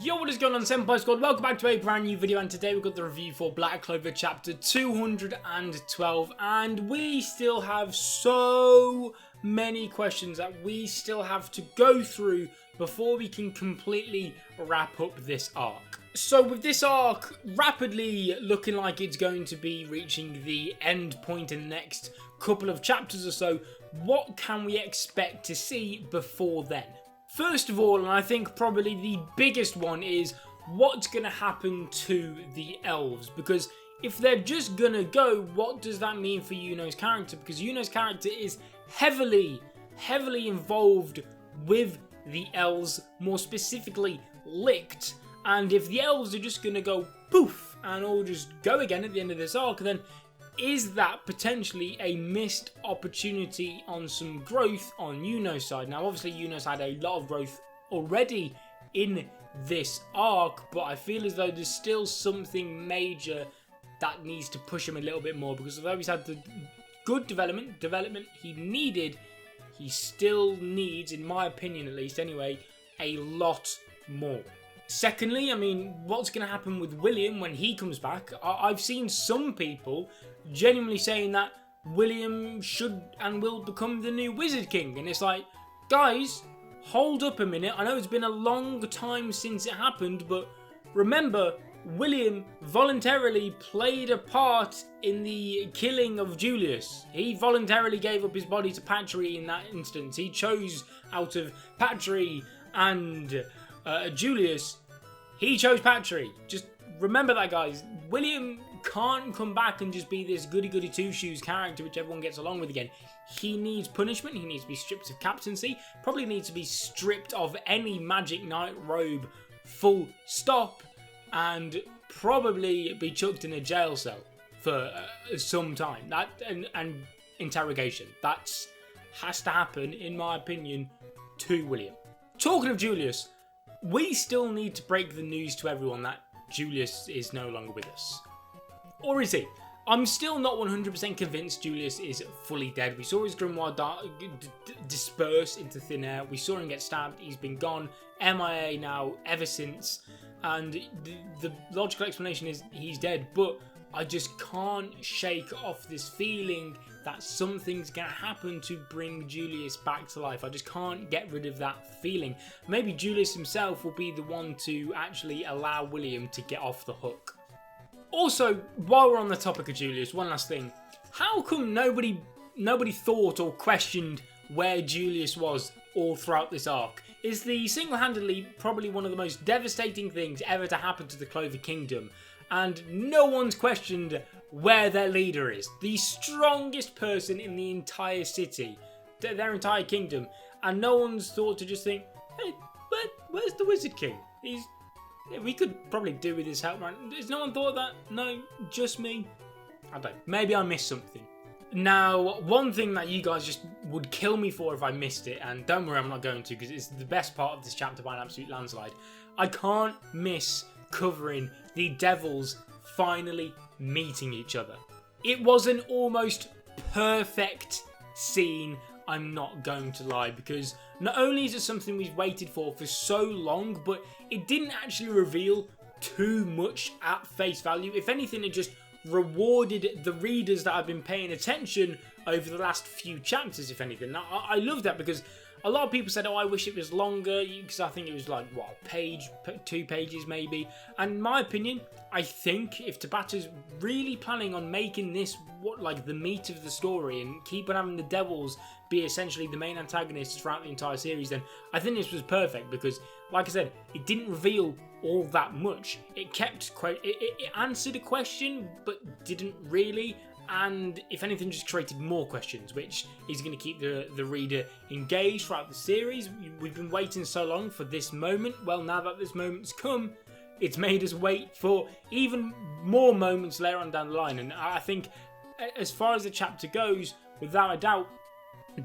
Yo, what is going on, Senpai Squad? Welcome back to a brand new video, and today we've got the review for Black Clover chapter 212, and we still have so many questions that we still have to go through before we can completely wrap up this arc. So with this arc rapidly looking like it's going to be reaching the end point in the next couple of chapters or so, what can we expect to see before then? First of all, and I think probably the biggest one, is what's going to happen to the elves. Because if they're just going to go, what does that mean for Yuno's character? Because Yuno's character is heavily involved with the elves, more specifically Licht. And if the elves are just going to go poof and all just go again at the end of this arc, then is that potentially a missed opportunity on some growth on Yuno's side? Now, obviously, Yuno's had a lot of growth already in this arc, but I feel as though there's still something major that needs to push him a little bit more, because although he's had the good development he needed, he still needs, in my opinion at least anyway, a lot more. Secondly, I mean, what's going to happen with William when he comes back? I've seen some people genuinely saying that William should and will become the new Wizard King. And it's like, guys, hold up a minute. I know it's been a long time since it happened, but remember, William voluntarily played a part in the killing of Julius. He voluntarily gave up his body to Patry in that instance. He chose out of Patry and Julius, he chose Patry. Just remember that, guys. William can't come back and just be this goody-goody two-shoes character which everyone gets along with again. He needs punishment. He needs to be stripped of captaincy. Probably needs to be stripped of any Magic Knight robe, full stop, and probably be chucked in a jail cell for some time. That and interrogation. That has to happen, in my opinion, to William. Talking of Julius, we still need to break the news to everyone that Julius is no longer with us. Or is he? I'm still not 100% convinced Julius is fully dead. We saw his grimoire disperse into thin air. We saw him get stabbed. He's been gone, MIA now ever since. And the logical explanation is he's dead. But I just can't shake off this feeling that something's going to happen to bring Julius back to life. I just can't get rid of that feeling. Maybe Julius himself will be the one to actually allow William to get off the hook. Also, while we're on the topic of Julius, one last thing. How come nobody thought or questioned where Julius was all throughout this arc? Is the single-handedly probably one of the most devastating things ever to happen to the Clover Kingdom, and no one's questioned where their leader is. The strongest person in the entire city, their entire kingdom, and no one's thought to just think, hey, where's the Wizard King? We could probably do with his help, right? Has no one thought of that? No, just me? I don't know. Maybe I missed something. Now, one thing that you guys just would kill me for if I missed it, and don't worry, I'm not going to, because it's the best part of this chapter by an absolute landslide. I can't miss covering the devils finally meeting each other. It was an almost perfect scene, I'm not going to lie, because not only is it something we've waited for so long, but it didn't actually reveal too much at face value. If anything, it just rewarded the readers that have been paying attention over the last few chapters, if anything. Now, I love that, because a lot of people said, oh, I wish it was longer, because I think it was like, what, a page, 2 pages maybe. And in my opinion, I think if Tabata's really planning on making this like the meat of the story and keep on having the devils be essentially the main antagonists throughout the entire series, then I think this was perfect, because, like I said, it didn't reveal all that much. It kept it answered a question, but didn't really. And if anything, just created more questions, which is going to keep the reader engaged throughout the series. We've been waiting so long for this moment. Well, now that this moment's come, it's made us wait for even more moments later on down the line. And I think, as far as the chapter goes, without a doubt,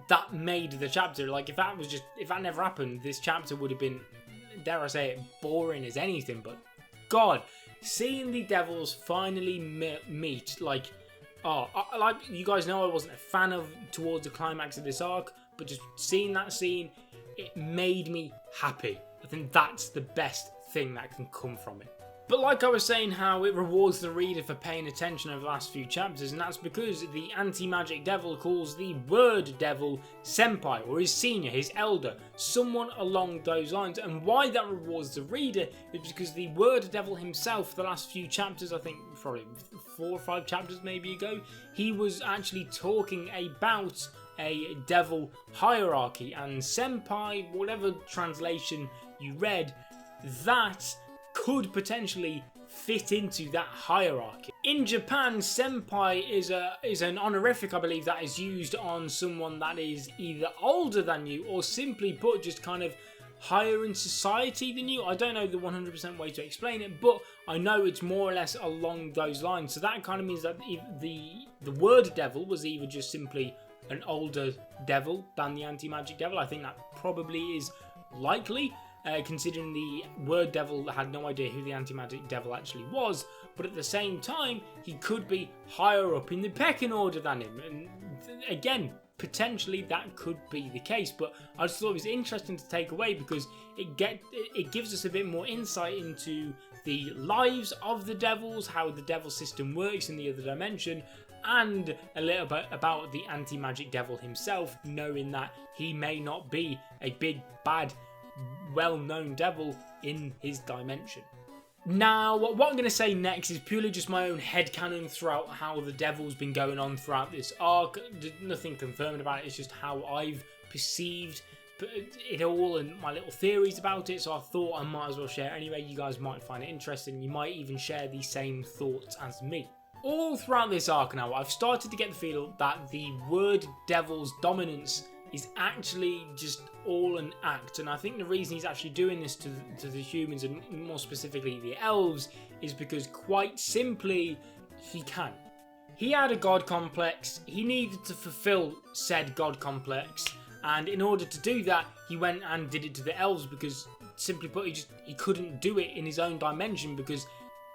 that made the chapter. Like, if that never happened, this chapter would have been, dare I say it, boring as anything. But God, seeing the devils finally meet, like, like you guys know, I wasn't a fan of towards the climax of this arc, but just seeing that scene, it made me happy. I think that's the best thing that can come from it. But like I was saying, how it rewards the reader for paying attention over the last few chapters, and that's because the anti-magic devil calls the word devil Senpai, or his senior, his elder, someone along those lines. And why that rewards the reader is because the word devil himself, the last few chapters, I think probably 4 or 5 chapters maybe ago, he was actually talking about a devil hierarchy, and Senpai, whatever translation you read, that could potentially fit into that hierarchy. In Japan, Senpai is an honorific, I believe, that is used on someone that is either older than you or simply put just kind of higher in society than you. I don't know the 100% way to explain it, but I know it's more or less along those lines. So that kind of means that the word devil was either just simply an older devil than the anti-magic devil. I think that probably is likely. Considering the word devil had no idea who the anti-magic devil actually was, but at the same time, he could be higher up in the pecking order than him. And again, potentially that could be the case, but I just thought it was interesting to take away because it gives us a bit more insight into the lives of the devils, how the devil system works in the other dimension, and a little bit about the anti-magic devil himself, knowing that he may not be a big bad well-known devil in his dimension. Now, what I'm going to say next is purely just my own headcanon throughout how the devil's been going on throughout this arc. There's nothing confirmed about it, it's just how I've perceived it all and my little theories about it, so I thought I might as well share anyway. You guys might find it interesting, you might even share the same thoughts as me. All throughout this arc now, I've started to get the feel that the word devil's dominance is actually just all an act, and I think the reason he's actually doing this to the humans, and more specifically the elves, is because quite simply he can. He had a god complex, he needed to fulfill said god complex, and in order to do that he went and did it to the elves because simply put he couldn't do it in his own dimension, because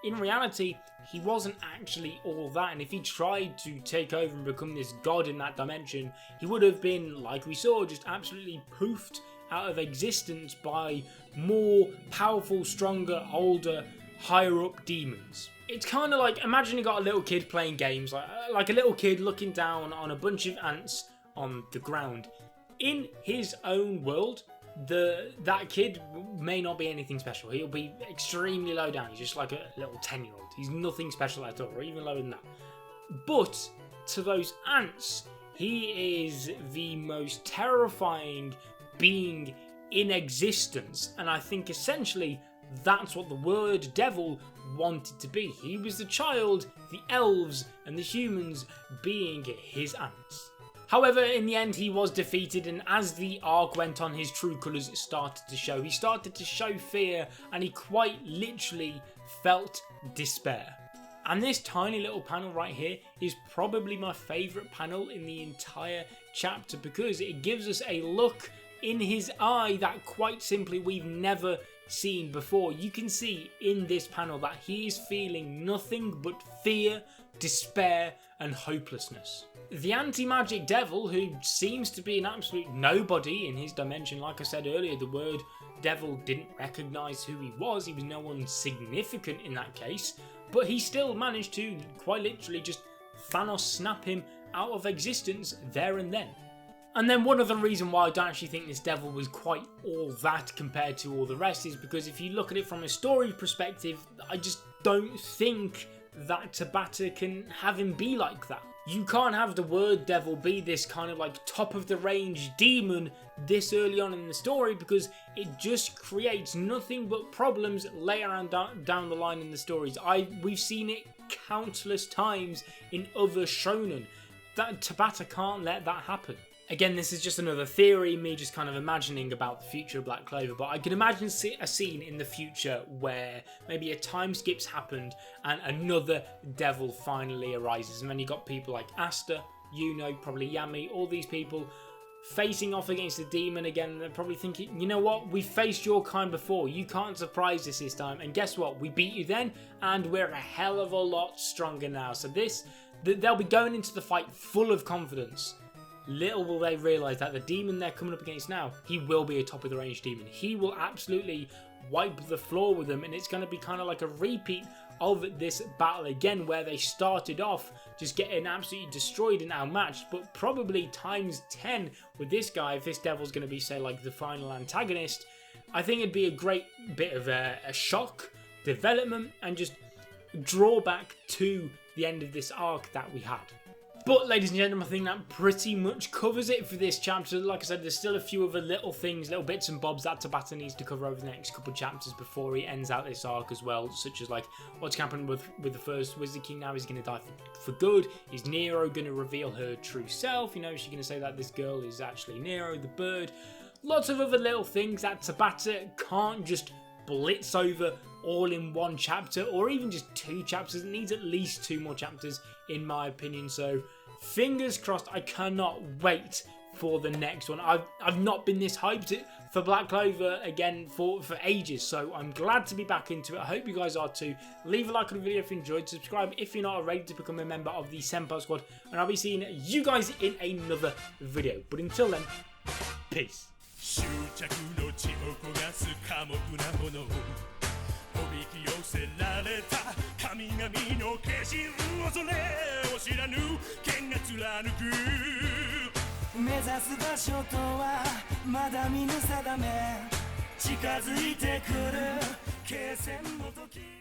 in reality he wasn't actually all that, and if he tried to take over and become this god in that dimension, he would have been, like we saw, just absolutely poofed out of existence by more powerful, stronger, older, higher up demons. It's kind of like, imagine you got a little kid playing games, like a little kid looking down on a bunch of ants on the ground. In his own world, that kid may not be anything special. He'll be extremely low down. He's just like a little 10-year-old. He's nothing special at all, or even lower than that. But to those ants, he is the most terrifying being in existence. And I think essentially that's what the word devil wanted to be. He was the child, the elves and the humans being his ants. However, in the end, he was defeated, and as the arc went on, his true colours started to show. He started to show fear, and he quite literally felt despair. And this tiny little panel right here is probably my favourite panel in the entire chapter, because it gives us a look in his eye that quite simply we've never seen before. You can see in this panel that he is feeling nothing but fear, despair and hopelessness. The anti-magic devil, who seems to be an absolute nobody in his dimension, like I said earlier, the word devil didn't recognise who he was no one significant in that case, but he still managed to quite literally just Thanos snap him out of existence there and then. And then one other reason why I don't actually think this devil was quite all that compared to all the rest is because if you look at it from a story perspective, I just don't think that Tabata can have him be like that. You can't have the word devil be this kind of like top of the range demon this early on in the story, because it just creates nothing but problems later on down the line in the stories. We've seen it countless times in other shonen. That Tabata can't let that happen. Again, this is just another theory, me just kind of imagining about the future of Black Clover, but I can imagine a scene in the future where maybe a time skip's happened and another devil finally arises, and then you got people like Asta, Yuno, probably Yami, all these people facing off against the demon again, and they're probably thinking, you know what, we faced your kind before, you can't surprise us this time, and guess what, we beat you then, and we're a hell of a lot stronger now. So they'll be going into the fight full of confidence. Little will they realise that the demon they're coming up against now, he will be a top of the range demon. He will absolutely wipe the floor with them, and it's going to be kind of like a repeat of this battle again, where they started off just getting absolutely destroyed and outmatched, but probably times 10 with this guy. If this devil's going to be, say, like the final antagonist, I think it'd be a great bit of a shock, development, and just drawback to the end of this arc that we had. But ladies and gentlemen, I think that pretty much covers it for this chapter. Like I said, there's still a few other little things, little bits and bobs that Tabata needs to cover over the next couple of chapters before he ends out this arc as well, such as like what's happening with the first Wizard King now. He's going to die for good. Is Nero going to reveal her true self? You know, is she going to say that this girl is actually Nero the bird? Lots of other little things that Tabata can't just blitz over all in one chapter, or even just 2 chapters. It needs at least 2 more chapters in my opinion. So fingers crossed. I cannot wait for the next one. I've not been this hyped for Black Clover again for ages, so I'm glad to be back into it. I hope you guys are too. Leave a like on the video if you enjoyed, subscribe if you're not already to become a member of the Senpai squad, and I'll be seeing you guys in another video. But until then, peace. 執着の地を焦がす寡黙なものをおびき寄せられた神々の化身恐れを知らぬ剣が貫く目指す場所とはまだ見ぬ定め近づいてくる決戦の時